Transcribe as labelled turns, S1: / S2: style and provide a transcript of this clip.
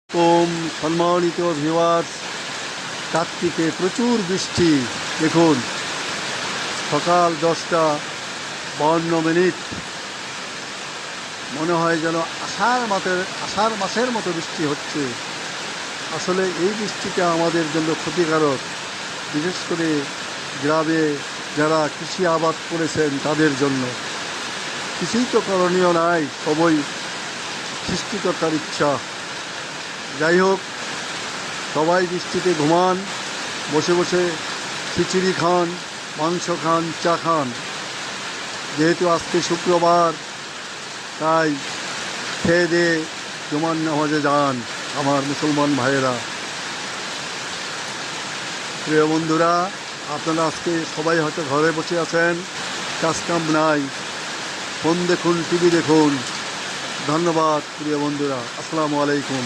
S1: ওম সম্মানিত ভিউয়ার্স, কার্তিকে প্রচুর বৃষ্টি। দেখুন, সকাল 10টা 52 মিনিট, মনে হয় যেন আষাঢ় মাসের মতো বৃষ্টি হচ্ছে। আসলে এই বৃষ্টিটা আমাদের জন্য ক্ষতিকারক, বিশেষ করে গ্রামে যারা কৃষি আবাদ করেছেন তাদের জন্য। কিছুই তো করণীয় নাই, সবই সৃষ্টিকর্তার ইচ্ছা। যাই হোক, সবাই বৃষ্টিতে ঘুমান, বসে বসে খিচুড়ি খান, মাংস খান, চা খান। যেহেতু আজকে শুক্রবার, তাই খেয়ে দিয়ে জুমার নামাজে যান আমার মুসলমান ভাইয়েরা। প্রিয় বন্ধুরা, আপনারা আজকে সবাই হয়তো ঘরে বসে আছেন, কাজকাম নাই, ফোন দেখুন, টিভি দেখুন। ধন্যবাদ প্রিয় বন্ধুরা, আসসালামু আলাইকুম।